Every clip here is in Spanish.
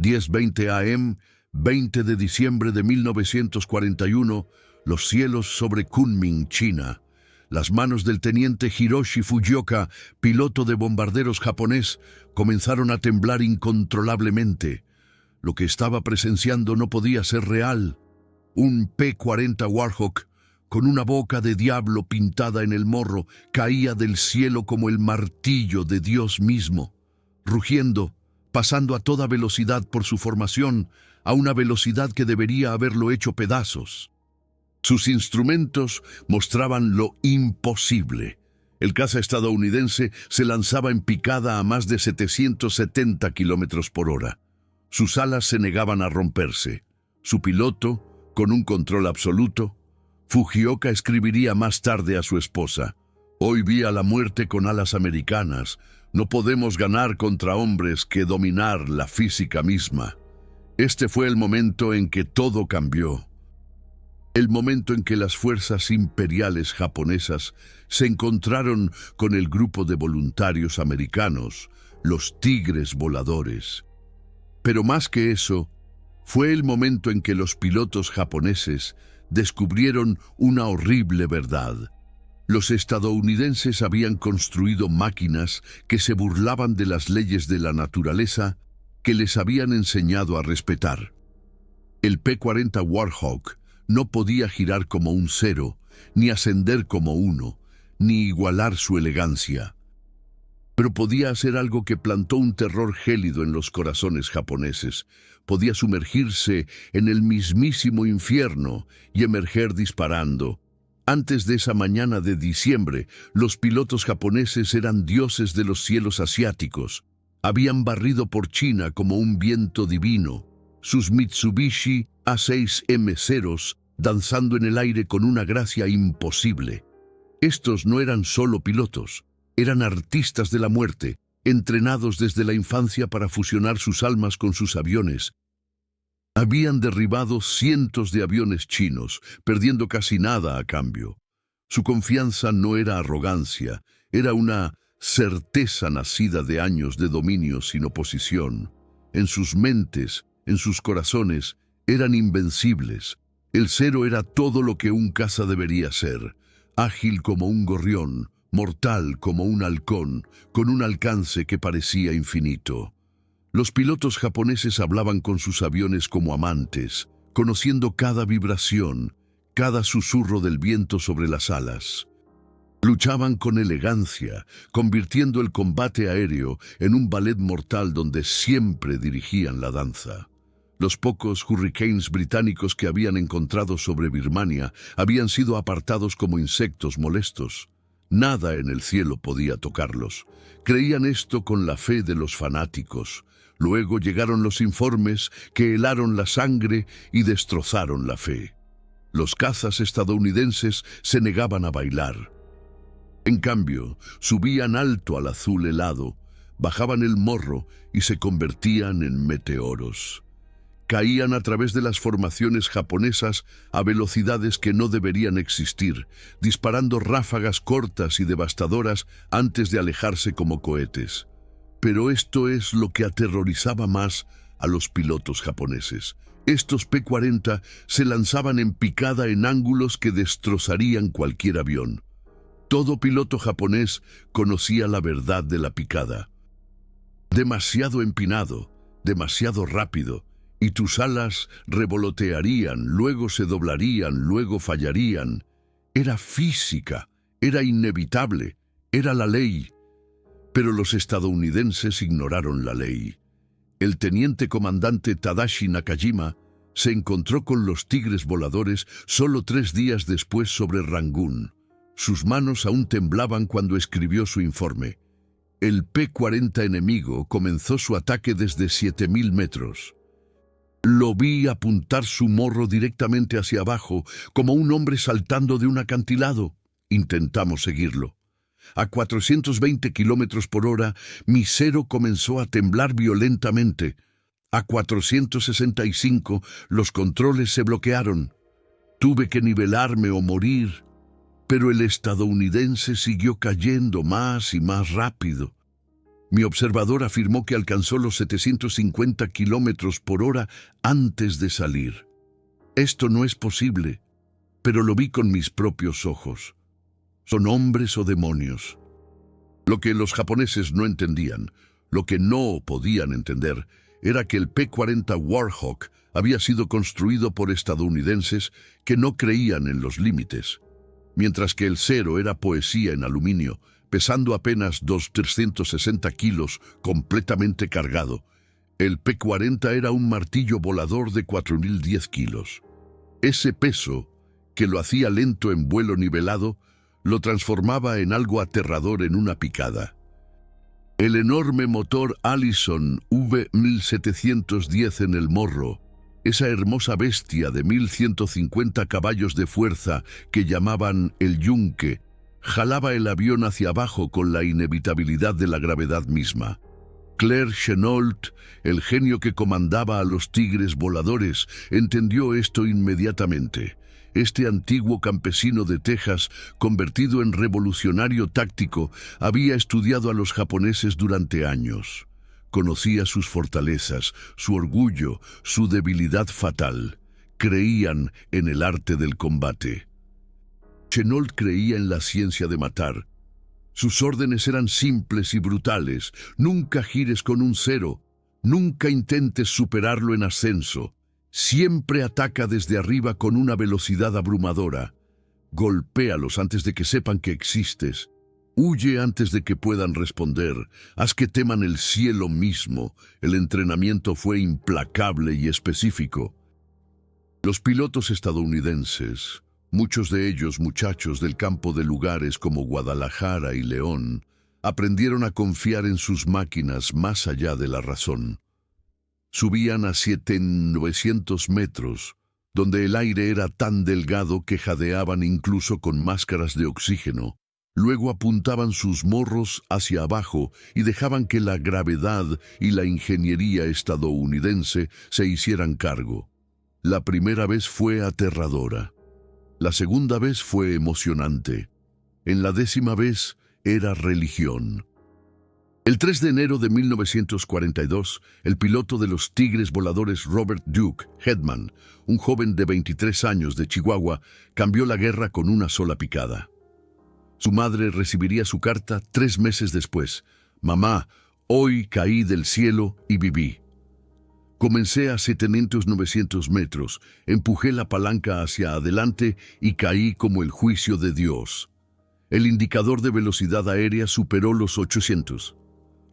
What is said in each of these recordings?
10:20 AM, 20 de diciembre de 1941, los cielos sobre Kunming, China. Las manos del teniente Hiroshi Fujioka, piloto de bombarderos japonés, comenzaron a temblar incontrolablemente. Lo que estaba presenciando no podía ser real. Un P-40 Warhawk, con una boca de diablo pintada en el morro, caía del cielo como el martillo de Dios mismo, rugiendo, pasando a toda velocidad por su formación, a una velocidad que debería haberlo hecho pedazos. Sus instrumentos mostraban lo imposible. El caza estadounidense se lanzaba en picada a más de 770 kilómetros por hora. Sus alas se negaban a romperse. Su piloto, con un control absoluto, Fujioka escribiría más tarde a su esposa: «Hoy vi a la muerte con alas americanas. No podemos ganar contra hombres que dominar la física misma». Este fue el momento en que todo cambió. El momento en que las fuerzas imperiales japonesas se encontraron con el grupo de voluntarios americanos, los Tigres Voladores. Pero más que eso, fue el momento en que los pilotos japoneses descubrieron una horrible verdad. Los estadounidenses habían construido máquinas que se burlaban de las leyes de la naturaleza que les habían enseñado a respetar. El P-40 Warhawk no podía girar como un 0, ni ascender como 1, ni igualar su elegancia. Pero podía hacer algo que plantó un terror gélido en los corazones japoneses. Podía sumergirse en el mismísimo infierno y emerger disparando. Antes de esa mañana de diciembre, los pilotos japoneses eran dioses de los cielos asiáticos. Habían barrido por China como un viento divino. Sus Mitsubishi A6M0 danzando en el aire con una gracia imposible. Estos no eran solo pilotos, eran artistas de la muerte, entrenados desde la infancia para fusionar sus almas con sus aviones. Habían derribado cientos de aviones chinos, perdiendo casi nada a cambio. Su confianza no era arrogancia, era una certeza nacida de años de dominio sin oposición. En sus mentes, en sus corazones, eran invencibles. El 0 era todo lo que un caza debería ser, ágil como un gorrión, mortal como un halcón, con un alcance que parecía infinito. Los pilotos japoneses hablaban con sus aviones como amantes, conociendo cada vibración, cada susurro del viento sobre las alas. Luchaban con elegancia, convirtiendo el combate aéreo en un ballet mortal donde siempre dirigían la danza. Los pocos Hurricanes británicos que habían encontrado sobre Birmania habían sido apartados como insectos molestos. Nada en el cielo podía tocarlos. Creían esto con la fe de los fanáticos. Luego llegaron los informes que helaron la sangre y destrozaron la fe. Los cazas estadounidenses se negaban a bailar. En cambio, subían alto al azul helado, bajaban el morro y se convertían en meteoros. Caían a través de las formaciones japonesas a velocidades que no deberían existir, disparando ráfagas cortas y devastadoras antes de alejarse como cohetes. Pero esto es lo que aterrorizaba más a los pilotos japoneses. Estos P-40 se lanzaban en picada en ángulos que destrozarían cualquier avión. Todo piloto japonés conocía la verdad de la picada. Demasiado empinado, demasiado rápido, y tus alas revolotearían, luego se doblarían, luego fallarían. Era física, era inevitable, era la ley. Pero los estadounidenses ignoraron la ley. El teniente comandante Tadashi Nakajima se encontró con los Tigres Voladores solo 3 días después sobre Rangún. Sus manos aún temblaban cuando escribió su informe. El P-40 enemigo comenzó su ataque desde 7.000 metros. Lo vi apuntar su morro directamente hacia abajo, como un hombre saltando de un acantilado. Intentamos seguirlo. A 420 kilómetros por hora, mi 0 comenzó a temblar violentamente. A 465, los controles se bloquearon. Tuve que nivelarme o morir. Pero el estadounidense siguió cayendo más y más rápido. Mi observador afirmó que alcanzó los 750 kilómetros por hora antes de salir. Esto no es posible, pero lo vi con mis propios ojos. ¿Son hombres o demonios? Lo que los japoneses no entendían, lo que no podían entender, era que el P-40 Warhawk había sido construido por estadounidenses que no creían en los límites, mientras que el Zero era poesía en aluminio, pesando apenas 360 kilos, completamente cargado. El P-40 era un martillo volador de 4.010 kilos. Ese peso, que lo hacía lento en vuelo nivelado, lo transformaba en algo aterrador en una picada. El enorme motor Allison V1710 en el morro, esa hermosa bestia de 1.150 caballos de fuerza que llamaban el yunque, jalaba el avión hacia abajo con la inevitabilidad de la gravedad misma. Claire Chennault, el genio que comandaba a los tigres voladores, entendió esto inmediatamente. Este antiguo campesino de Texas, convertido en revolucionario táctico, había estudiado a los japoneses durante años. Conocía sus fortalezas, su orgullo, su debilidad fatal. Creían en el arte del combate. Chennault creía en la ciencia de matar. Sus órdenes eran simples y brutales. Nunca gires con un cero. Nunca intentes superarlo en ascenso. Siempre ataca desde arriba con una velocidad abrumadora. Golpéalos antes de que sepan que existes. Huye antes de que puedan responder. Haz que teman el cielo mismo. El entrenamiento fue implacable y específico. Los pilotos estadounidenses, muchos de ellos muchachos del campo de lugares como Guadalajara y León, aprendieron a confiar en sus máquinas más allá de la razón. Subían a 7.900 metros, donde el aire era tan delgado que jadeaban incluso con máscaras de oxígeno. Luego apuntaban sus morros hacia abajo y dejaban que la gravedad y la ingeniería estadounidense se hicieran cargo. La primera vez fue aterradora. La segunda vez fue emocionante. En la 10ª vez era religión. El 3 de enero de 1942, el piloto de los Tigres voladores Robert Duke Hedman, un joven de 23 años de Chihuahua, cambió la guerra con una sola picada. Su madre recibiría su carta 3 meses después. Mamá, hoy caí del cielo y viví. Comencé a 700-900 metros, empujé la palanca hacia adelante y caí como el juicio de Dios. El indicador de velocidad aérea superó los 800.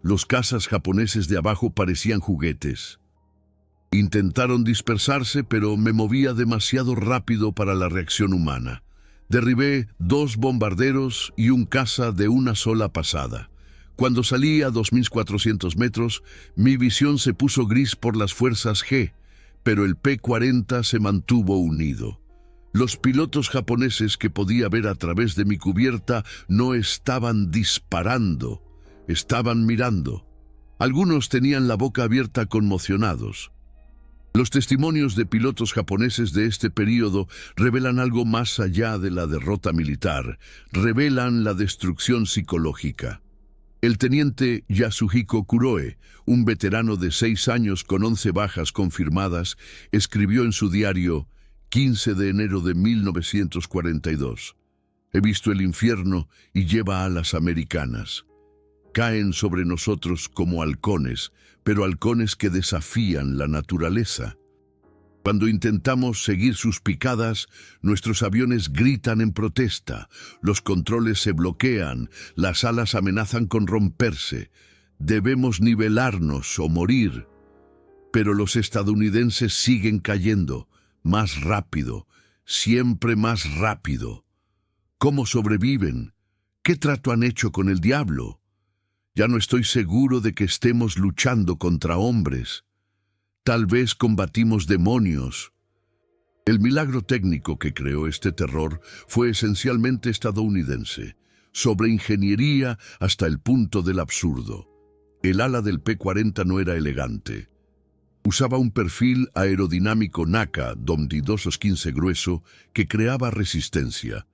Los cazas japoneses de abajo parecían juguetes. Intentaron dispersarse, pero me movía demasiado rápido para la reacción humana. Derribé 2 bombarderos y un caza de una sola pasada. Cuando salí a 2.400 metros, mi visión se puso gris por las fuerzas G, pero el P-40 se mantuvo unido. Los pilotos japoneses que podía ver a través de mi cubierta no estaban disparando, estaban mirando. Algunos tenían la boca abierta conmocionados. Los testimonios de pilotos japoneses de este período revelan algo más allá de la derrota militar, revelan la destrucción psicológica. El teniente Yasuhiko Kuroe, un veterano de 6 años con 11 bajas confirmadas, escribió en su diario 15 de enero de 1942. He visto el infierno y lleva alas americanas. Caen sobre nosotros como halcones, pero halcones que desafían la naturaleza. Cuando intentamos seguir sus picadas, nuestros aviones gritan en protesta, los controles se bloquean, las alas amenazan con romperse. Debemos nivelarnos o morir. Pero los estadounidenses siguen cayendo, más rápido, siempre más rápido. ¿Cómo sobreviven? ¿Qué trato han hecho con el diablo? Ya no estoy seguro de que estemos luchando contra hombres. Tal vez combatimos demonios. El milagro técnico que creó este terror fue esencialmente estadounidense, sobre ingeniería hasta el punto del absurdo. El ala del P-40 no era elegante. Usaba un perfil aerodinámico NACA 2215 grueso que creaba resistencia,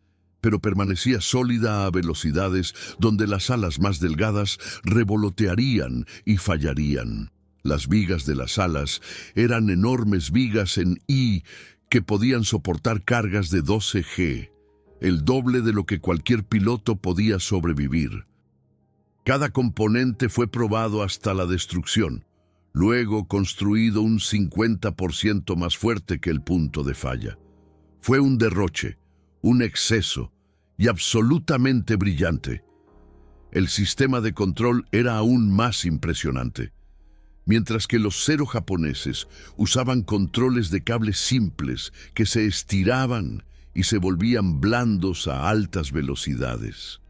pero permanecía sólida a velocidades donde las alas más delgadas revolotearían y fallarían. Las vigas de las alas eran enormes vigas en I que podían soportar cargas de 12 G, el doble de lo que cualquier piloto podía sobrevivir. Cada componente fue probado hasta la destrucción, luego construido un 50% más fuerte que el punto de falla. Fue un derroche, un exceso y absolutamente brillante. El sistema de control era aún más impresionante. Mientras que los Zero japoneses usaban controles de cables simples que se estiraban y se volvían blandos a altas velocidades.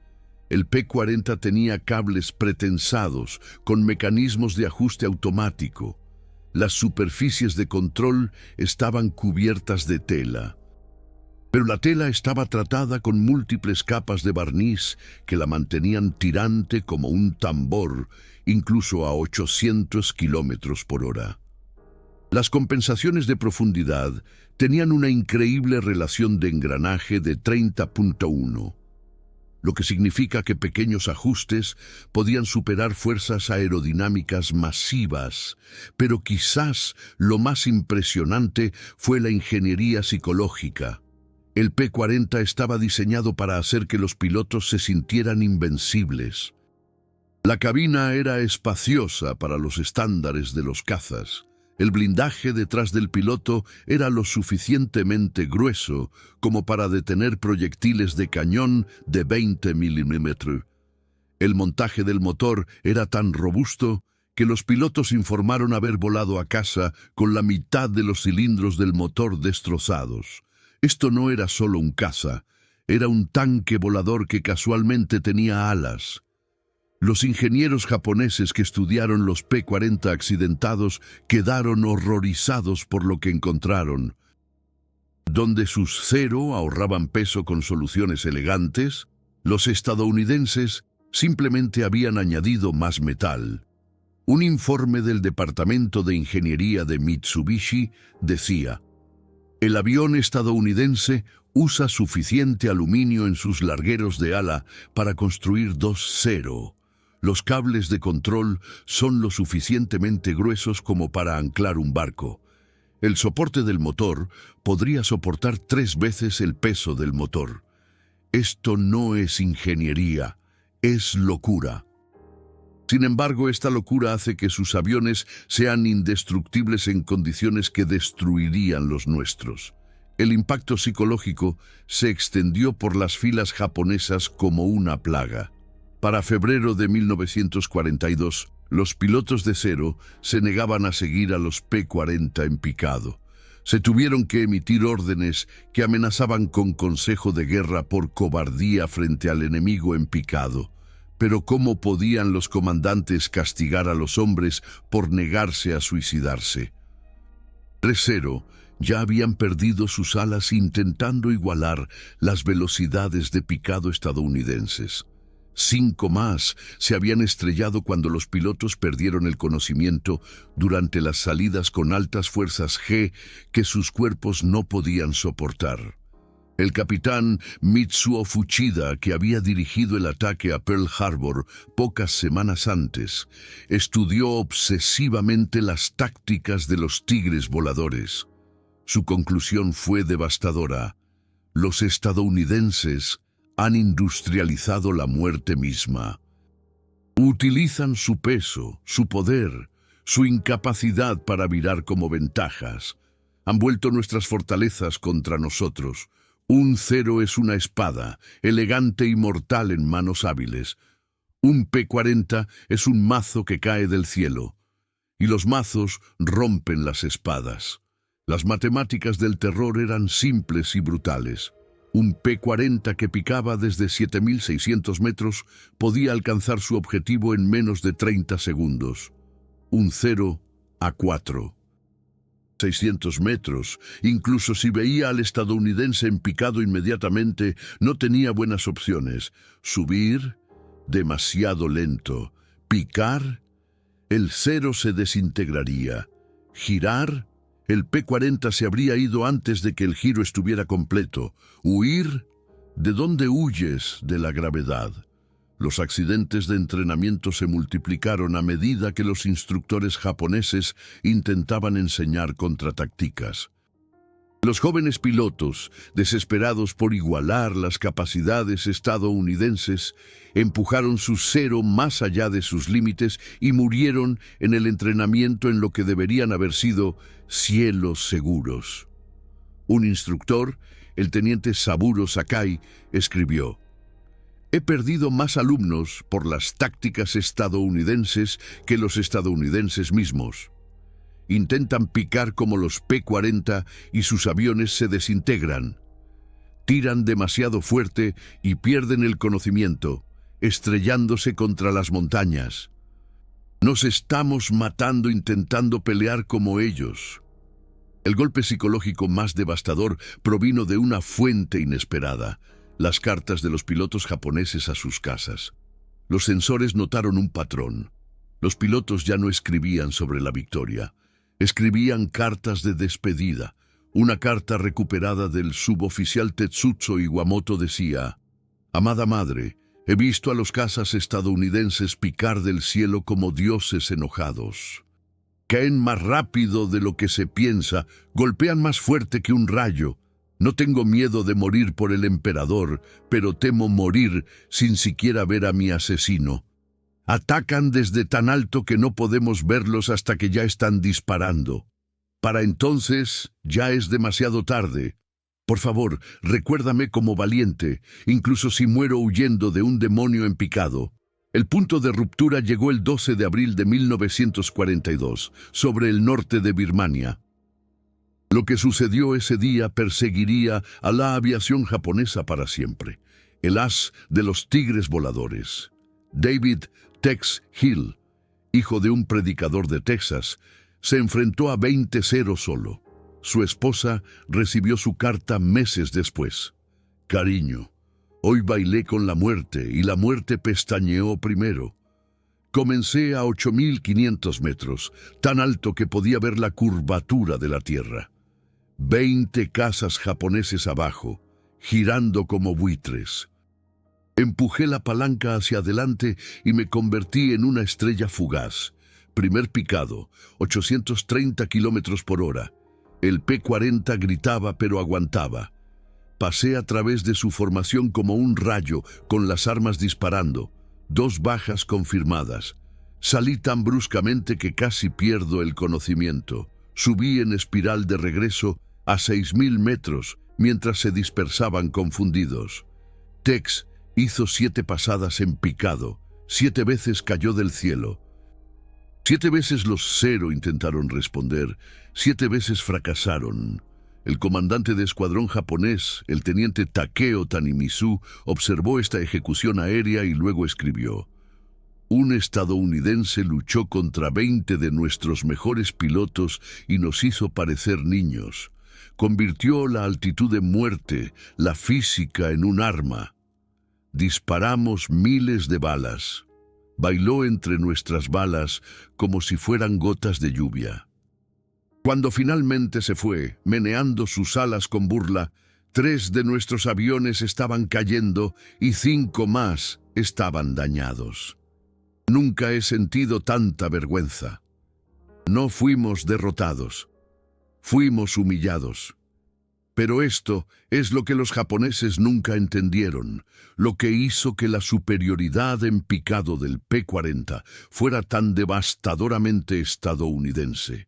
El P-40 tenía cables pretensados con mecanismos de ajuste automático. Las superficies de control estaban cubiertas de tela, pero la tela estaba tratada con múltiples capas de barniz que la mantenían tirante como un tambor, incluso a 800 kilómetros por hora. Las compensaciones de profundidad tenían una increíble relación de engranaje de 30.1, lo que significa que pequeños ajustes podían superar fuerzas aerodinámicas masivas, pero quizás lo más impresionante fue la ingeniería psicológica. El P-40 estaba diseñado para hacer que los pilotos se sintieran invencibles. La cabina era espaciosa para los estándares de los cazas. El blindaje detrás del piloto era lo suficientemente grueso como para detener proyectiles de cañón de 20 milímetros. El montaje del motor era tan robusto que los pilotos informaron haber volado a casa con la mitad de los cilindros del motor destrozados. Esto no era solo un caza, era un tanque volador que casualmente tenía alas. Los ingenieros japoneses que estudiaron los P-40 accidentados quedaron horrorizados por lo que encontraron. Donde sus Zero ahorraban peso con soluciones elegantes, los estadounidenses simplemente habían añadido más metal. Un informe del Departamento de Ingeniería de Mitsubishi decía: el avión estadounidense usa suficiente aluminio en sus largueros de ala para construir dos Zero. Los cables de control son lo suficientemente gruesos como para anclar un barco. El soporte del motor podría soportar 3 veces el peso del motor. Esto no es ingeniería, es locura. Sin embargo, esta locura hace que sus aviones sean indestructibles en condiciones que destruirían los nuestros. El impacto psicológico se extendió por las filas japonesas como una plaga. Para febrero de 1942, los pilotos de Zero se negaban a seguir a los P-40 en picado. Se tuvieron que emitir órdenes que amenazaban con consejo de guerra por cobardía frente al enemigo en picado. Pero ¿cómo podían los comandantes castigar a los hombres por negarse a suicidarse? Zero ya habían perdido sus alas intentando igualar las velocidades de picado estadounidenses. 5 más se habían estrellado cuando los pilotos perdieron el conocimiento durante las salidas con altas fuerzas G que sus cuerpos no podían soportar. El capitán Mitsuo Fuchida, que había dirigido el ataque a Pearl Harbor pocas semanas antes, estudió obsesivamente las tácticas de los tigres voladores. Su conclusión fue devastadora: los estadounidenses han industrializado la muerte misma. Utilizan su peso, su poder, su incapacidad para virar como ventajas. Han vuelto nuestras fortalezas contra nosotros. Un Zero es una espada, elegante y mortal en manos hábiles. Un P-40 es un mazo que cae del cielo. Y los mazos rompen las espadas. Las matemáticas del terror eran simples y brutales. Un P-40 que picaba desde 7.600 metros podía alcanzar su objetivo en menos de 30 segundos. Un 0 a 4. 600 metros, incluso si veía al estadounidense en picado inmediatamente, no tenía buenas opciones. Subir, demasiado lento. Picar, el Zero se desintegraría. Girar, el P-40 se habría ido antes de que el giro estuviera completo. Huir, ¿De dónde huyes de la gravedad? Los accidentes de entrenamiento se multiplicaron a medida que los instructores japoneses intentaban enseñar contratácticas. Los jóvenes pilotos, desesperados por igualar las capacidades estadounidenses, empujaron su cero más allá de sus límites y murieron en el entrenamiento en lo que deberían haber sido cielos seguros. Un instructor, el teniente Saburo Sakai, escribió: «He perdido más alumnos por las tácticas estadounidenses que los estadounidenses mismos. Intentan picar como los P-40 y sus aviones se desintegran. Tiran demasiado fuerte y pierden el conocimiento, estrellándose contra las montañas. Nos estamos matando intentando pelear como ellos». El golpe psicológico más devastador provino de una fuente inesperada: las cartas de los pilotos japoneses a sus casas. Los sensores notaron un patrón. Los pilotos ya no escribían sobre la victoria. Escribían cartas de despedida. Una carta recuperada del suboficial Tetsutsu Iwamoto decía: «Amada madre, he visto a los cazas estadounidenses picar del cielo como dioses enojados. Caen más rápido de lo que se piensa, golpean más fuerte que un rayo. No tengo miedo de morir por el emperador, pero temo morir sin siquiera ver a mi asesino. Atacan desde tan alto que no podemos verlos hasta que ya están disparando. Para entonces ya es demasiado tarde. Por favor, recuérdame como valiente, incluso si muero huyendo de un demonio en picado». El punto de ruptura llegó el 12 de abril de 1942, sobre el norte de Birmania. Lo que sucedió ese día perseguiría a la aviación japonesa para siempre. El as de los tigres voladores, David Tex Hill, hijo de un predicador de Texas, se enfrentó a 20-0 solo. Su esposa recibió su carta meses después. «Cariño, hoy bailé con la muerte y la muerte pestañeó primero. Comencé a 8.500 metros, tan alto que podía ver la curvatura de la tierra. 20 cazas japoneses abajo, girando como buitres. Empujé la palanca hacia adelante y me convertí en una estrella fugaz. Primer picado, 830 kilómetros por hora. El P-40 gritaba pero aguantaba. Pasé a través de su formación como un rayo, con las armas disparando. 2 bajas confirmadas. Salí tan bruscamente que casi pierdo el conocimiento. Subí en espiral de regreso a 6.000 metros, mientras se dispersaban confundidos. Tex hizo 7 pasadas en picado. 7 veces cayó del cielo. 7 veces los cero intentaron responder. 7 veces fracasaron. El comandante de escuadrón japonés, el teniente Takeo Tanimizu, observó esta ejecución aérea y luego escribió: «Un estadounidense luchó contra 20 de nuestros mejores pilotos y nos hizo parecer niños. Convirtió la altitud de muerte, la física, en un arma. Disparamos miles de balas. Bailó entre nuestras balas como si fueran gotas de lluvia. Cuando finalmente se fue, meneando sus alas con burla, 3 de nuestros aviones estaban cayendo y 5 más estaban dañados. Nunca he sentido tanta vergüenza. No fuimos derrotados. Fuimos humillados. Pero esto es lo que los japoneses nunca entendieron, lo que hizo que la superioridad en picado del P-40 fuera tan devastadoramente estadounidense.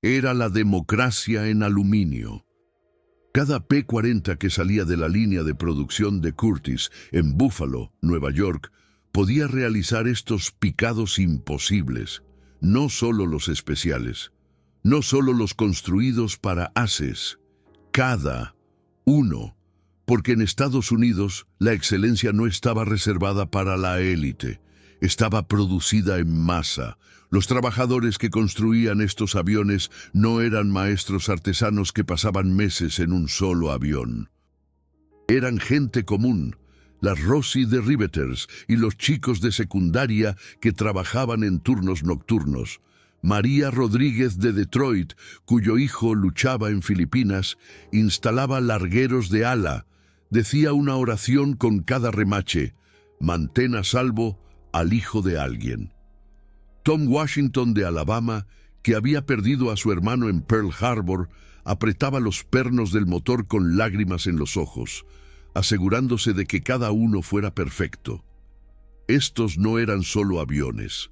Era la democracia en aluminio. Cada P-40 que salía de la línea de producción de Curtiss en Buffalo, Nueva York, podía realizar estos picados imposibles, no solo los especiales, no solo los construidos para ases, cada uno, porque en Estados Unidos la excelencia no estaba reservada para la élite, estaba producida en masa. Los trabajadores que construían estos aviones no eran maestros artesanos que pasaban meses en un solo avión. Eran gente común, las Rosie de Riveters y los chicos de secundaria que trabajaban en turnos nocturnos. María Rodríguez de Detroit, cuyo hijo luchaba en Filipinas, instalaba largueros de ala, Decía una oración con cada remache: mantén a salvo al hijo de alguien. Tom Washington de Alabama, que había perdido a su hermano en Pearl Harbor, apretaba los pernos del motor con lágrimas en los ojos, asegurándose de que cada uno fuera perfecto. Estos no eran solo aviones.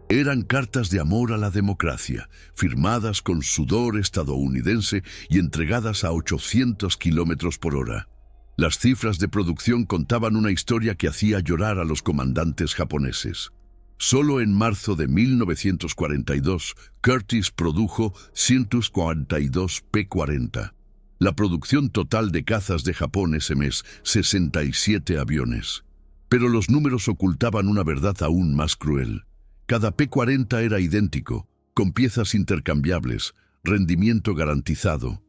Eran cartas de amor a la democracia, firmadas con sudor estadounidense y entregadas a 800 kilómetros por hora. Las cifras de producción contaban una historia que hacía llorar a los comandantes japoneses. Solo en marzo de 1942, Curtiss produjo 142 P-40. La producción total de cazas de Japón ese mes, 67 aviones. Pero los números ocultaban una verdad aún más cruel. Cada P-40 era idéntico, con piezas intercambiables, rendimiento garantizado.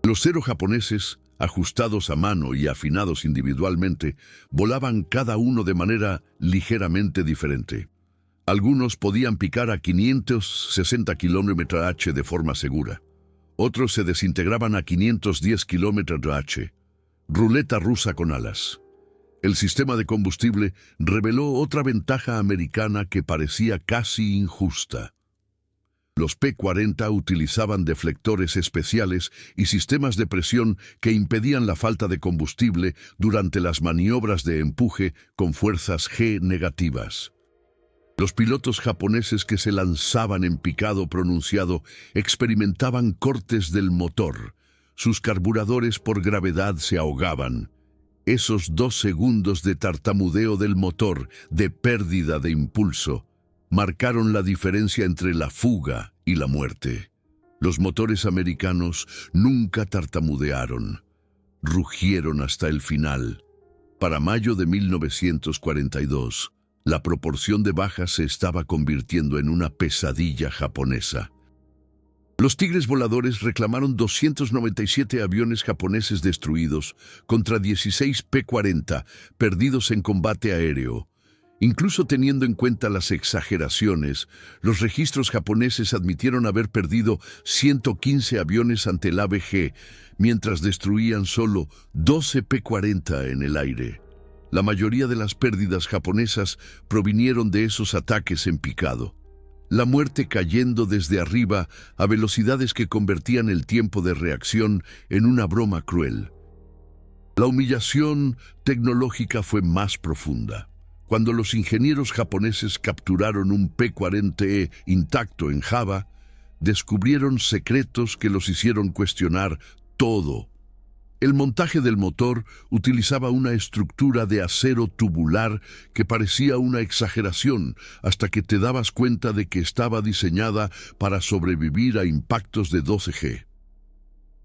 Los Zero japoneses, ajustados a mano y afinados individualmente, volaban cada uno de manera ligeramente diferente. Algunos podían picar a 560 km/h de forma segura. Otros se desintegraban a 510 km/h. Ruleta rusa con alas. El sistema de combustible reveló otra ventaja americana que parecía casi injusta. Los P-40 utilizaban deflectores especiales y sistemas de presión que impedían la falta de combustible durante las maniobras de empuje con fuerzas G negativas. Los pilotos japoneses que se lanzaban en picado pronunciado experimentaban cortes del motor. Sus carburadores por gravedad se ahogaban. Esos 2 segundos de tartamudeo del motor, de pérdida de impulso, marcaron la diferencia entre la fuga y la muerte. Los motores americanos nunca tartamudearon. Rugieron hasta el final. Para mayo de 1942, la proporción de bajas se estaba convirtiendo en una pesadilla japonesa. Los Tigres voladores reclamaron 297 aviones japoneses destruidos contra 16 P-40 perdidos en combate aéreo. Incluso teniendo en cuenta las exageraciones, los registros japoneses admitieron haber perdido 115 aviones ante el ABG, mientras destruían solo 12 P-40 en el aire. La mayoría de las pérdidas japonesas provinieron de esos ataques en picado. La muerte cayendo desde arriba a velocidades que convertían el tiempo de reacción en una broma cruel. La humillación tecnológica fue más profunda. Cuando los ingenieros japoneses capturaron un P-40E intacto en Java, descubrieron secretos que los hicieron cuestionar todo. El montaje del motor utilizaba una estructura de acero tubular que parecía una exageración hasta que te dabas cuenta de que estaba diseñada para sobrevivir a impactos de 12G.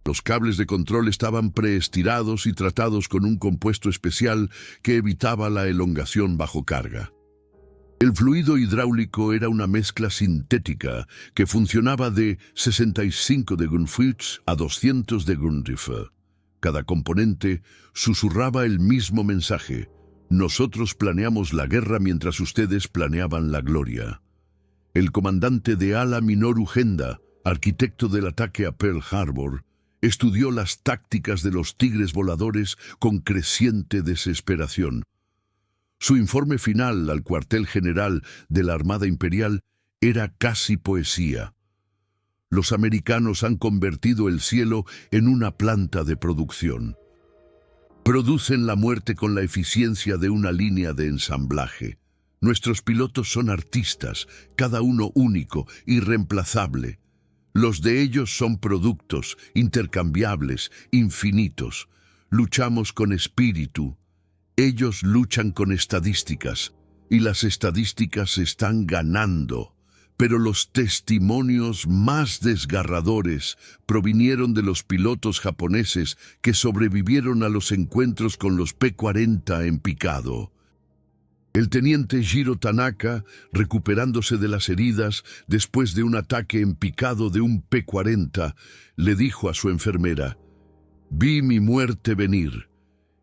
Los cables de control estaban preestirados y tratados con un compuesto especial que evitaba la elongación bajo carga. El fluido hidráulico era una mezcla sintética que funcionaba de 65 de Gunfuits a 200 de Grundriffe. Cada componente susurraba el mismo mensaje: nosotros planeamos la guerra mientras ustedes planeaban la gloria. El comandante de ala Minoru Genda, arquitecto del ataque a Pearl Harbor, estudió las tácticas de los Tigres voladores con creciente desesperación. Su informe final al cuartel general de la Armada Imperial era casi poesía. Los americanos han convertido el cielo en una planta de producción. Producen la muerte con la eficiencia de una línea de ensamblaje. Nuestros pilotos son artistas, cada uno único, irreemplazable. Los de ellos son productos, intercambiables, infinitos. Luchamos con espíritu. Ellos luchan con estadísticas, y las estadísticas están ganando. Pero los testimonios más desgarradores provinieron de los pilotos japoneses que sobrevivieron a los encuentros con los P-40 en picado. El teniente Jiro Tanaka, recuperándose de las heridas después de un ataque en picado de un P-40, le dijo a su enfermera: «Vi mi muerte venir».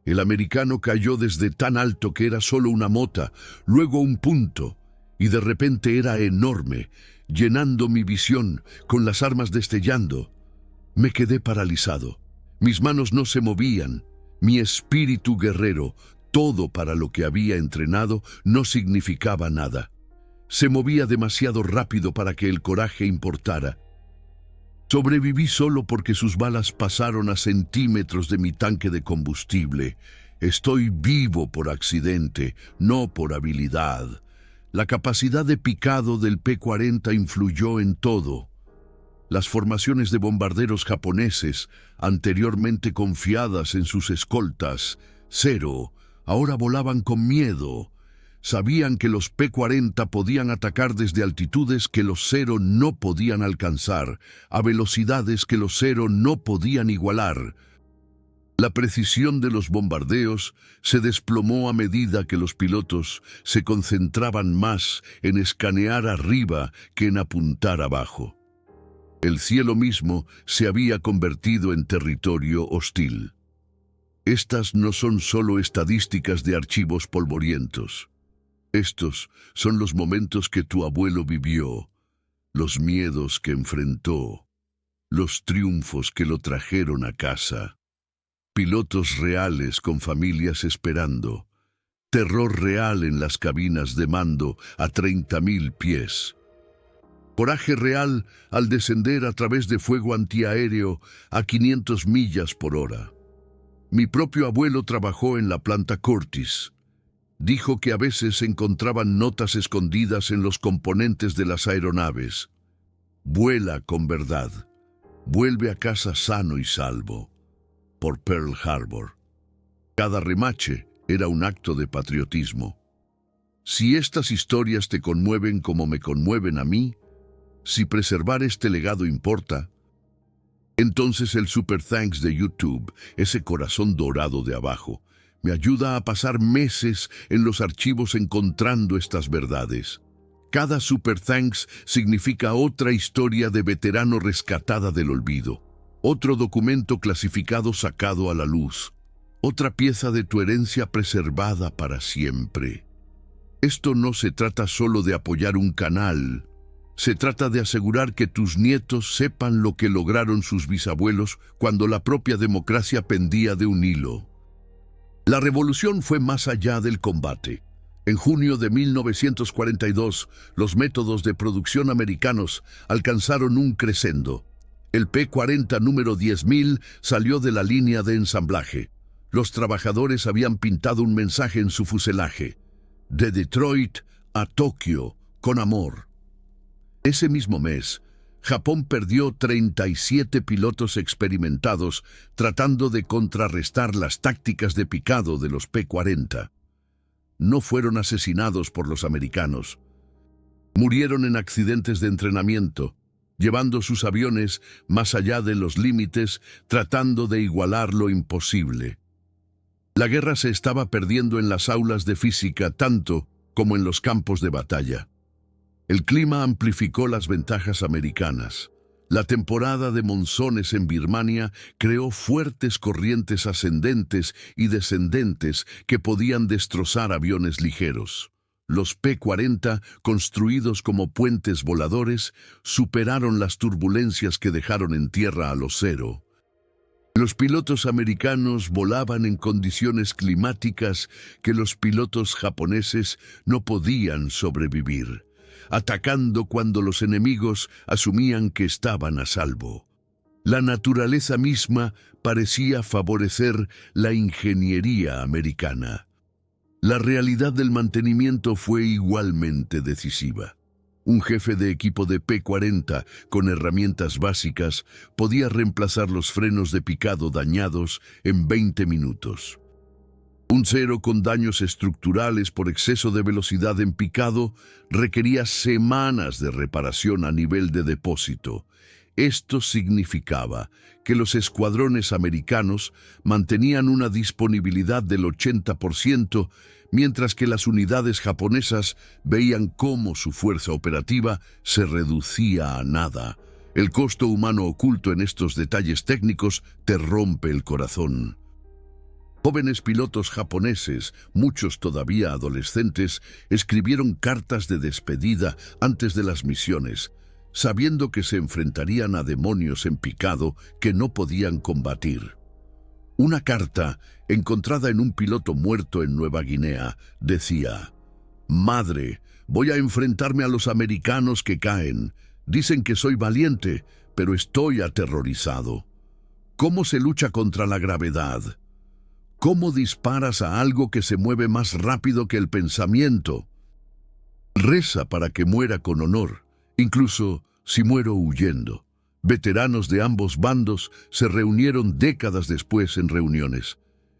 El americano cayó desde tan alto que era solo una mota, luego un punto, y de repente era enorme, llenando mi visión, con las armas destellando. Me quedé paralizado. Mis manos no se movían, Mi espíritu guerrero, todo para lo que había entrenado, no significaba nada. Se movía demasiado rápido para que el coraje importara. Sobreviví solo porque sus balas pasaron a centímetros de mi tanque de combustible. Estoy vivo por accidente, no por habilidad. La capacidad de picado del P-40 influyó en todo. Las formaciones de bombarderos japoneses, anteriormente confiadas en sus escoltas, Zero, ahora volaban con miedo. Sabían que los P-40 podían atacar desde altitudes que los Zero no podían alcanzar, a velocidades que los Zero no podían igualar. La precisión de los bombardeos se desplomó a medida que los pilotos se concentraban más en escanear arriba que en apuntar abajo. El cielo mismo se había convertido en territorio hostil. Estas no son solo estadísticas de archivos polvorientos. Estos son los momentos que tu abuelo vivió, los miedos que enfrentó, los triunfos que lo trajeron a casa. Pilotos reales con familias esperando, terror real en las cabinas de mando a 30.000 pies. Coraje real al descender a través de fuego antiaéreo a 500 millas por hora. Mi propio abuelo trabajó en la planta Curtiss. Dijo que a veces se encontraban notas escondidas en los componentes de las aeronaves. Vuela con verdad. Vuelve a casa sano y salvo. Por Pearl Harbor. Cada remache era un acto de patriotismo. Si estas historias te conmueven como me conmueven a mí, si preservar este legado importa, entonces el Super Thanks de YouTube, ese corazón dorado de abajo, me ayuda a pasar meses en los archivos encontrando estas verdades. Cada Super Thanks significa otra historia de veterano rescatada del olvido, otro documento clasificado sacado a la luz, otra pieza de tu herencia preservada para siempre. Esto no se trata solo de apoyar un canal. Se trata de asegurar que tus nietos sepan lo que lograron sus bisabuelos cuando la propia democracia pendía de un hilo. La revolución fue más allá del combate. En junio de 1942, los métodos de producción americanos alcanzaron un crescendo. El P-40 número 10.000 salió de la línea de ensamblaje. Los trabajadores habían pintado un mensaje en su fuselaje: de Detroit a Tokio, con amor. Ese mismo mes, Japón perdió 37 pilotos experimentados tratando de contrarrestar las tácticas de picado de los P-40. No fueron asesinados por los americanos. Murieron en accidentes de entrenamiento, llevando sus aviones más allá de los límites, tratando de igualar lo imposible. La guerra se estaba perdiendo en las aulas de física tanto como en los campos de batalla. El clima amplificó las ventajas americanas. La temporada de monzones en Birmania creó fuertes corrientes ascendentes y descendentes que podían destrozar aviones ligeros. Los P-40, construidos como puentes voladores, superaron las turbulencias que dejaron en tierra a los Zero. Los pilotos americanos volaban en condiciones climáticas que los pilotos japoneses no podían sobrevivir, atacando cuando los enemigos asumían que estaban a salvo. La naturaleza misma parecía favorecer la ingeniería americana. La realidad del mantenimiento fue igualmente decisiva. Un jefe de equipo de P-40 con herramientas básicas podía reemplazar los frenos de picado dañados en 20 minutos. Un Zero con daños estructurales por exceso de velocidad en picado requería semanas de reparación a nivel de depósito. Esto significaba que los escuadrones americanos mantenían una disponibilidad del 80%, mientras que las unidades japonesas veían cómo su fuerza operativa se reducía a nada. El costo humano oculto en estos detalles técnicos te rompe el corazón. Jóvenes pilotos japoneses, muchos todavía adolescentes, escribieron cartas de despedida antes de las misiones, sabiendo que se enfrentarían a demonios en picado que no podían combatir. Una carta, encontrada en un piloto muerto en Nueva Guinea, decía: «Madre, voy a enfrentarme a los americanos que caen. Dicen que soy valiente, pero estoy aterrorizado. ¿Cómo se lucha contra la gravedad? ¿Cómo disparas a algo que se mueve más rápido que el pensamiento? Reza para que muera con honor, incluso si muero huyendo». Veteranos de ambos bandos se reunieron décadas después en reuniones.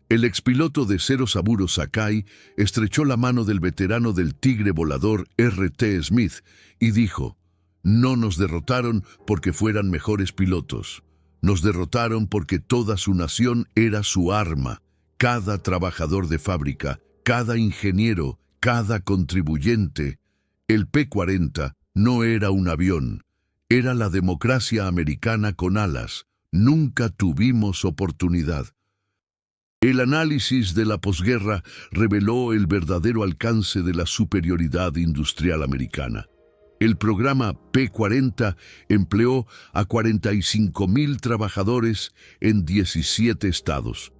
El expiloto de Zero Saburo Sakai estrechó la mano del veterano del Tigre Volador R.T. Smith y dijo: «No nos derrotaron porque fueran mejores pilotos. Nos derrotaron porque toda su nación era su arma. Cada trabajador de fábrica, cada ingeniero, cada contribuyente. El P-40 no era un avión. Era la democracia americana con alas. Nunca tuvimos oportunidad». El análisis de la posguerra reveló el verdadero alcance de la superioridad industrial americana. El programa P-40 empleó a 45,000 trabajadores en 17 estados.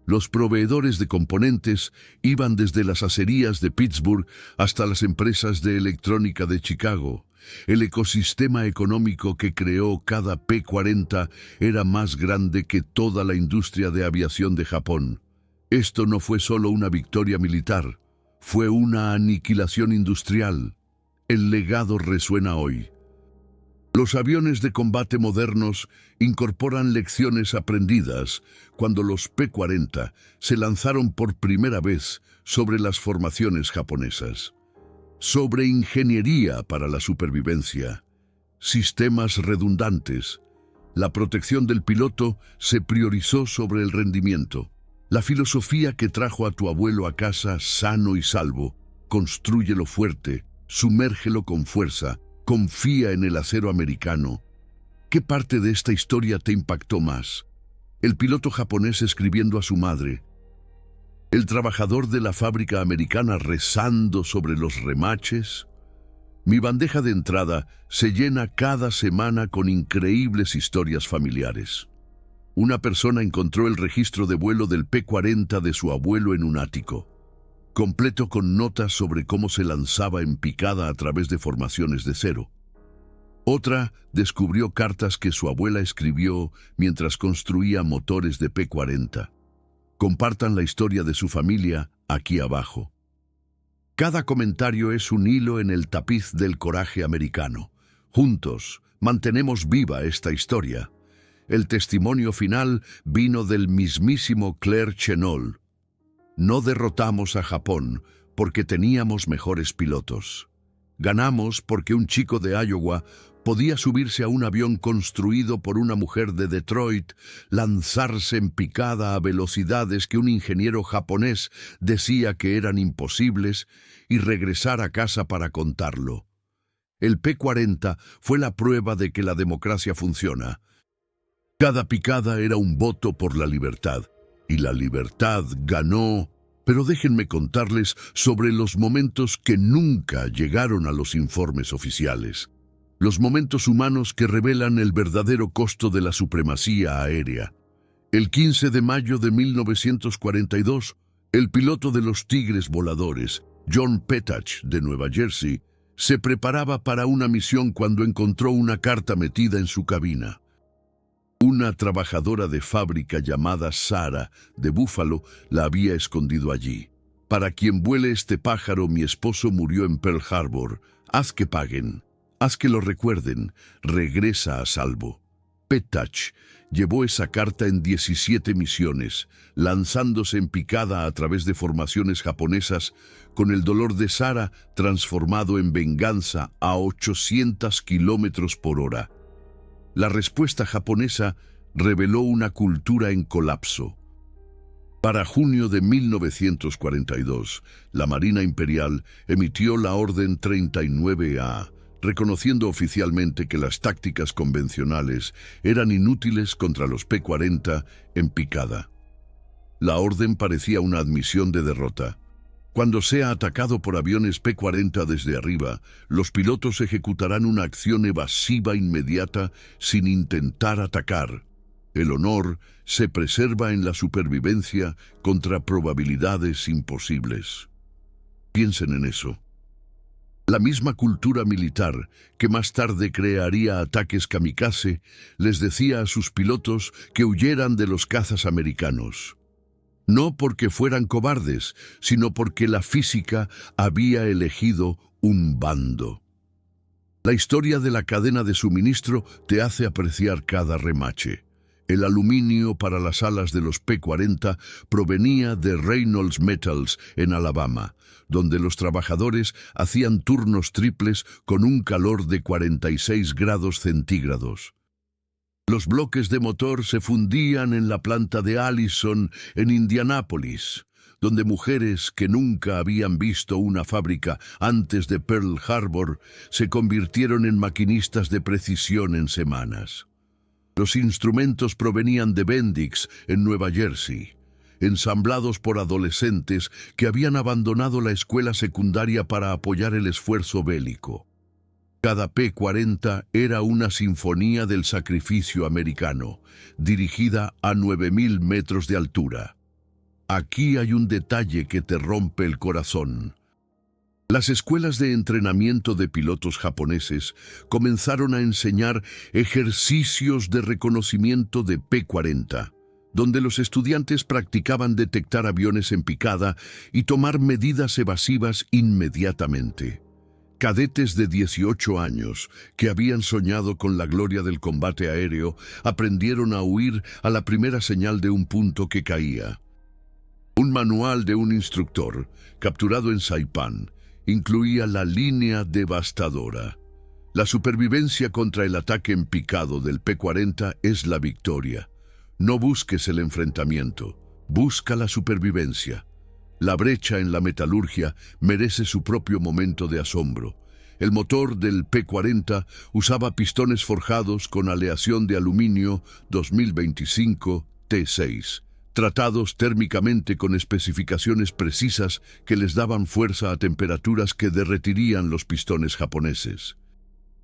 Los proveedores de componentes iban desde las acerías de Pittsburgh hasta las empresas de electrónica de Chicago. El ecosistema económico que creó cada P-40 era más grande que toda la industria de aviación de Japón. Esto no fue solo una victoria militar, fue una aniquilación industrial. El legado resuena hoy. Los aviones de combate modernos incorporan lecciones aprendidas cuando los P-40 se lanzaron por primera vez sobre las formaciones japonesas. Sobre ingeniería para la supervivencia, sistemas redundantes, la protección del piloto se priorizó sobre el rendimiento. La filosofía que trajo a tu abuelo a casa sano y salvo: constrúyelo fuerte, sumérgelo con fuerza, confía en el acero americano. ¿Qué parte de esta historia te impactó más? ¿El piloto japonés escribiendo a su madre? ¿El trabajador de la fábrica americana rezando sobre los remaches? Mi bandeja de entrada se llena cada semana con increíbles historias familiares. Una persona encontró el registro de vuelo del P-40 de su abuelo en un ático, completo con notas sobre cómo se lanzaba en picada a través de formaciones de cero. Otra descubrió cartas que su abuela escribió mientras construía motores de P-40. Compartan la historia de su familia aquí abajo. Cada comentario es un hilo en el tapiz del coraje americano. Juntos, mantenemos viva esta historia. El testimonio final vino del mismísimo Claire Chennault. No derrotamos a Japón porque teníamos mejores pilotos. Ganamos porque un chico de Iowa podía subirse a un avión construido por una mujer de Detroit, lanzarse en picada a velocidades que un ingeniero japonés decía que eran imposibles y regresar a casa para contarlo. El P-40 fue la prueba de que la democracia funciona. Cada picada era un voto por la libertad, y la libertad ganó. Pero déjenme contarles sobre los momentos que nunca llegaron a los informes oficiales. Los momentos humanos que revelan el verdadero costo de la supremacía aérea. El 15 de mayo de 1942, el piloto de los Tigres Voladores, John Petach, de Nueva Jersey, se preparaba para una misión cuando encontró una carta metida en su cabina. Una trabajadora de fábrica llamada Sarah, de Buffalo, la había escondido allí. «Para quien vuele este pájaro, mi esposo murió en Pearl Harbor. Haz que paguen. Haz que lo recuerden. Regresa a salvo». Petach llevó esa carta en 17 misiones, lanzándose en picada a través de formaciones japonesas, con el dolor de Sarah transformado en venganza a 800 kilómetros por hora. La respuesta japonesa reveló una cultura en colapso. Para junio de 1942, la Marina Imperial emitió la Orden 39A, reconociendo oficialmente que las tácticas convencionales eran inútiles contra los P-40 en picada. La orden parecía una admisión de derrota. Cuando sea atacado por aviones P-40 desde arriba, los pilotos ejecutarán una acción evasiva inmediata sin intentar atacar. El honor se preserva en la supervivencia contra probabilidades imposibles. Piensen en eso. La misma cultura militar, que más tarde crearía ataques kamikaze, les decía a sus pilotos que huyeran de los cazas americanos. No porque fueran cobardes, sino porque la física había elegido un bando. La historia de la cadena de suministro te hace apreciar cada remache. El aluminio para las alas de los P-40 provenía de Reynolds Metals en Alabama, donde los trabajadores hacían turnos triples con un calor de 46 grados centígrados. Los bloques de motor se fundían en la planta de Allison en Indianápolis, donde mujeres que nunca habían visto una fábrica antes de Pearl Harbor se convirtieron en maquinistas de precisión en semanas. Los instrumentos provenían de Bendix, en Nueva Jersey, ensamblados por adolescentes que habían abandonado la escuela secundaria para apoyar el esfuerzo bélico. Cada P-40 era una sinfonía del sacrificio americano, dirigida a 9.000 metros de altura. Aquí hay un detalle que te rompe el corazón. Las escuelas de entrenamiento de pilotos japoneses comenzaron a enseñar ejercicios de reconocimiento de P-40, donde los estudiantes practicaban detectar aviones en picada y tomar medidas evasivas inmediatamente. Cadetes de 18 años, que habían soñado con la gloria del combate aéreo, aprendieron a huir a la primera señal de un punto que caía. Un manual de un instructor, capturado en Saipán, incluía la línea devastadora. La supervivencia contra el ataque en picado del P-40 es la victoria. No busques el enfrentamiento, busca la supervivencia. La brecha en la metalurgia merece su propio momento de asombro. El motor del P-40 usaba pistones forjados con aleación de aluminio 2025 T6. Tratados térmicamente con especificaciones precisas que les daban fuerza a temperaturas que derretirían los pistones japoneses.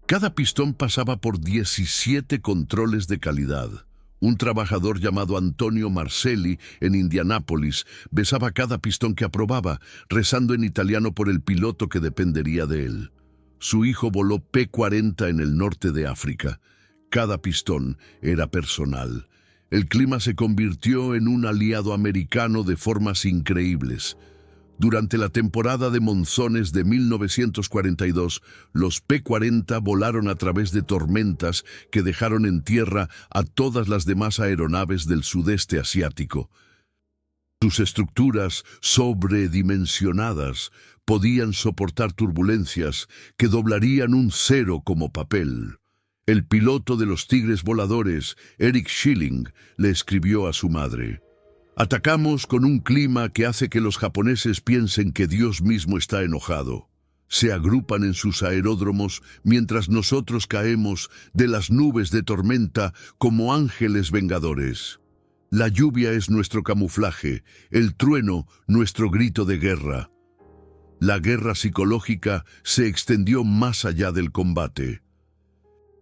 Cada pistón pasaba por 17 controles de calidad. Un trabajador llamado Antonio Marcelli en Indianápolis besaba cada pistón que aprobaba, rezando en italiano por el piloto que dependería de él. Su hijo voló P-40 en el norte de África. Cada pistón era personal. El clima se convirtió en un aliado americano de formas increíbles. Durante la temporada de monzones de 1942, los P-40 volaron a través de tormentas que dejaron en tierra a todas las demás aeronaves del sudeste asiático. Sus estructuras sobredimensionadas podían soportar turbulencias que doblarían un cero como papel. El piloto de los Tigres voladores, Eric Schilling, le escribió a su madre: «Atacamos con un clima que hace que los japoneses piensen que Dios mismo está enojado. Se agrupan en sus aeródromos mientras nosotros caemos de las nubes de tormenta como ángeles vengadores. La lluvia es nuestro camuflaje, el trueno nuestro grito de guerra». La guerra psicológica se extendió más allá del combate.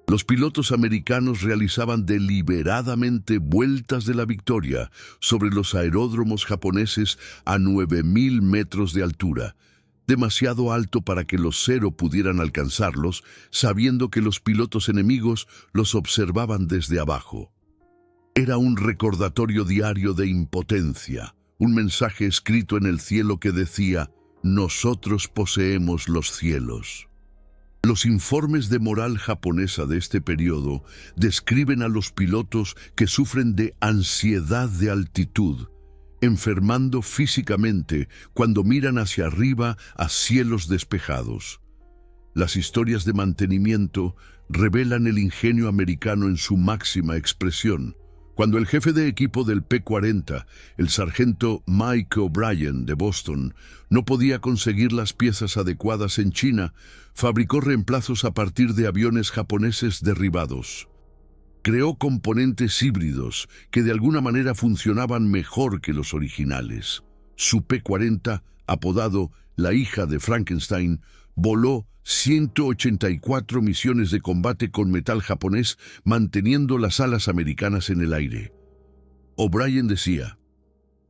Los pilotos americanos realizaban deliberadamente vueltas de la victoria sobre los aeródromos japoneses a 9.000 metros de altura, demasiado alto para que los Zero pudieran alcanzarlos, sabiendo que los pilotos enemigos los observaban desde abajo. Era un recordatorio diario de impotencia, un mensaje escrito en el cielo que decía: «Nosotros poseemos los cielos». Los informes de moral japonesa de este periodo describen a los pilotos que sufren de ansiedad de altitud, enfermando físicamente cuando miran hacia arriba a cielos despejados. Las historias de mantenimiento revelan el ingenio americano en su máxima expresión. Cuando el jefe de equipo del P-40, el sargento Mike O'Brien de Boston, no podía conseguir las piezas adecuadas en China, fabricó reemplazos a partir de aviones japoneses derribados. Creó componentes híbridos que de alguna manera funcionaban mejor que los originales. su P-40, apodado la hija de Frankenstein, voló 184 misiones de combate con metal japonés, manteniendo las alas americanas en el aire. O'Brien decía: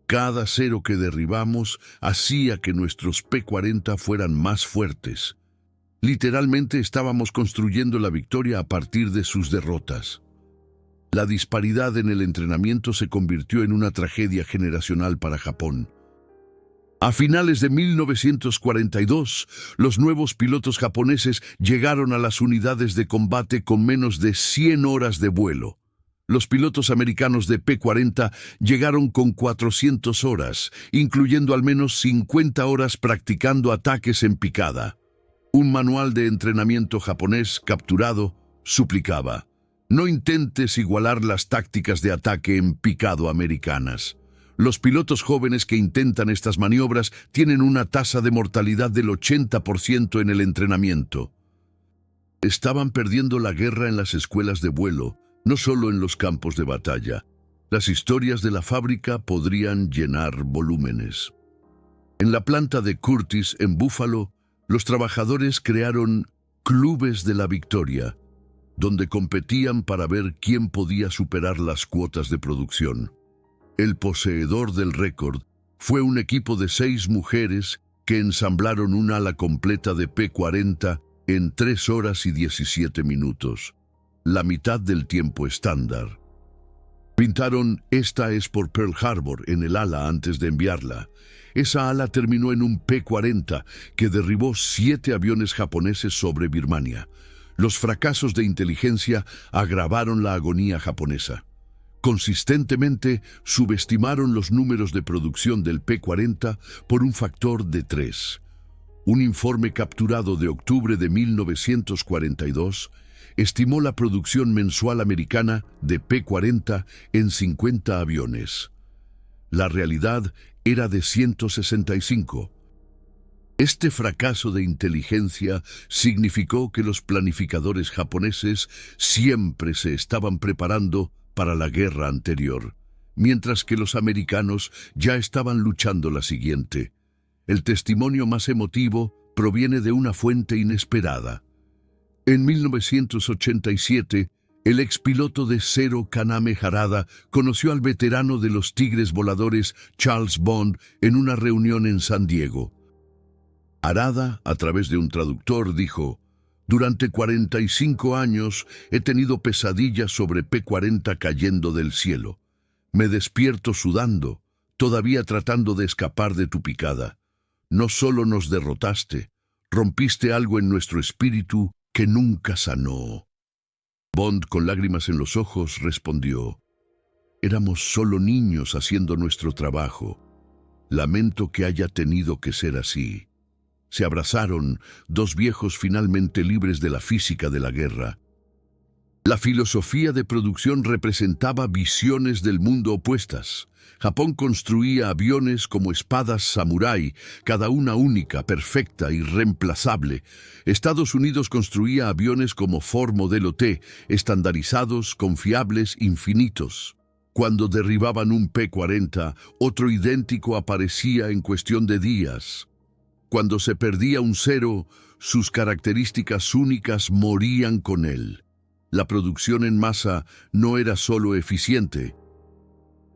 cada cero que derribamos hacía que nuestros P-40 fueran más fuertes. Literalmente estábamos construyendo la victoria a partir de sus derrotas. La disparidad en el entrenamiento se convirtió en una tragedia generacional para Japón. A finales de 1942, los nuevos pilotos japoneses llegaron a las unidades de combate con menos de 100 horas de vuelo. Los pilotos americanos de P-40 llegaron con 400 horas, incluyendo al menos 50 horas practicando ataques en picada. Un manual de entrenamiento japonés capturado suplicaba: no intentes igualar las tácticas de ataque en picado americanas. Los pilotos jóvenes que intentan estas maniobras tienen una tasa de mortalidad del 80% en el entrenamiento. Estaban perdiendo la guerra en las escuelas de vuelo, no solo en los campos de batalla. Las historias de la fábrica podrían llenar volúmenes. En la planta de Curtiss, en Buffalo, los trabajadores crearon clubes de la victoria, donde competían para ver quién podía superar las cuotas de producción. El poseedor del récord fue un equipo de 6 mujeres que ensamblaron un ala completa de P-40 en 3 horas y 17 minutos, la mitad del tiempo estándar. Pintaron "Esta es por Pearl Harbor" en el ala antes de enviarla. Esa ala terminó en un P-40 que derribó 7 aviones japoneses sobre Birmania. Los fracasos de inteligencia agravaron la agonía japonesa. Consistentemente subestimaron los números de producción del P-40 por un factor de 3. Un informe capturado de octubre de 1942 estimó la producción mensual americana de P-40 en 50 aviones. La realidad era de 165. Este fracaso de inteligencia significó que los planificadores japoneses siempre se estaban preparando para la guerra anterior, mientras que los americanos ya estaban luchando la siguiente. El testimonio más emotivo proviene de una fuente inesperada. En 1987, el expiloto de Zero Kaname Harada conoció al veterano de los Tigres voladores Charles Bond en una reunión en San Diego. Harada, a través de un traductor, dijo: durante 45 años he tenido pesadillas sobre P-40 cayendo del cielo. Me despierto sudando, todavía tratando de escapar de tu picada. No solo nos derrotaste, rompiste algo en nuestro espíritu que nunca sanó. Bond, con lágrimas en los ojos, respondió: éramos solo niños haciendo nuestro trabajo. Lamento que haya tenido que ser así. Se abrazaron, 2 viejos finalmente libres de la física de la guerra. La filosofía de producción representaba visiones del mundo opuestas. Japón construía aviones como espadas samurái, cada una única, perfecta, irreemplazable. Estados Unidos construía aviones como Ford Modelo T, estandarizados, confiables, infinitos. Cuando derribaban un P-40, otro idéntico aparecía en cuestión de días. Cuando se perdía un cero, sus características únicas morían con él. La producción en masa no era solo eficiente,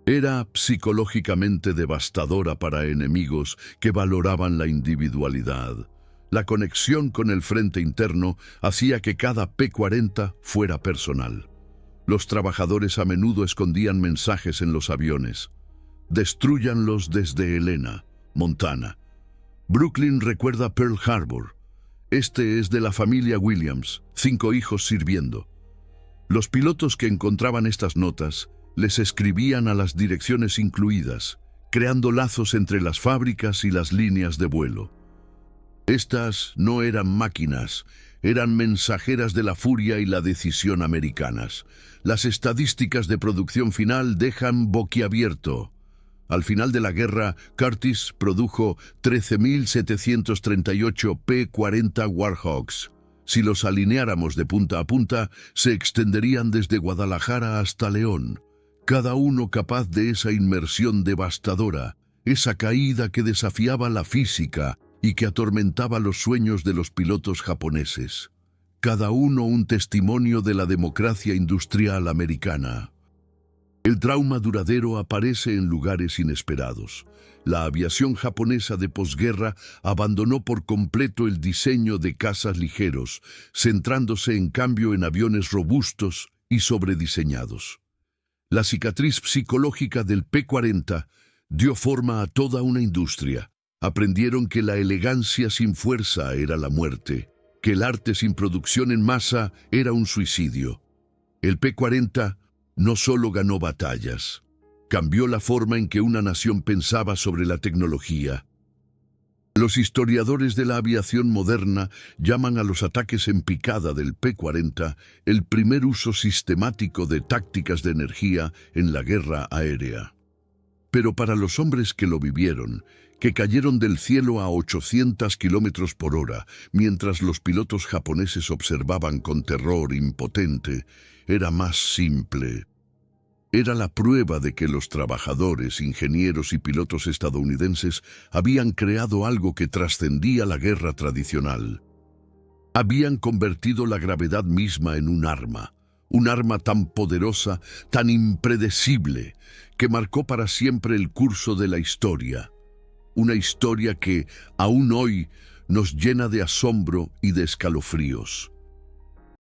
era psicológicamente devastadora para enemigos que valoraban la individualidad. La conexión con el frente interno hacía que cada P-40 fuera personal. Los trabajadores a menudo escondían mensajes en los aviones. Destrúyanlos desde Helena, Montana. Brooklyn recuerda Pearl Harbor. Este es de la familia Williams, 5 hijos sirviendo. Los pilotos que encontraban estas notas les escribían a las direcciones incluidas, creando lazos entre las fábricas y las líneas de vuelo. Estas no eran máquinas, eran mensajeras de la furia y la decisión americanas. Las estadísticas de producción final dejan boquiabierto. Al final de la guerra, Curtiss produjo 13.738 P-40 Warhawks. Si los alineáramos de punta a punta, se extenderían desde Guadalajara hasta León, cada uno capaz de esa inmersión devastadora esa caída que desafiaba la física y que atormentaba los sueños de los pilotos japoneses. Cada uno un testimonio de la democracia industrial americana. El trauma duradero aparece en lugares inesperados. La aviación japonesa de posguerra abandonó por completo el diseño de cazas ligeros, centrándose en cambio en aviones robustos y sobrediseñados. La cicatriz psicológica del P-40 dio forma a toda una industria. Aprendieron que la elegancia sin fuerza era la muerte, que el arte sin producción en masa era un suicidio. El P-40 no solo ganó batallas, cambió la forma en que una nación pensaba sobre la tecnología. Los historiadores de la aviación moderna llaman a los ataques en picada del P-40 el primer uso sistemático de tácticas de energía en la guerra aérea. Pero para los hombres que lo vivieron, que cayeron del cielo a 800 kilómetros por hora, mientras los pilotos japoneses observaban con terror impotente, era más simple. Era la prueba de que los trabajadores, ingenieros y pilotos estadounidenses habían creado algo que trascendía la guerra tradicional. Habían convertido la gravedad misma en un arma tan poderosa, tan impredecible, que marcó para siempre el curso de la historia. Una historia que, aún hoy, nos llena de asombro y de escalofríos.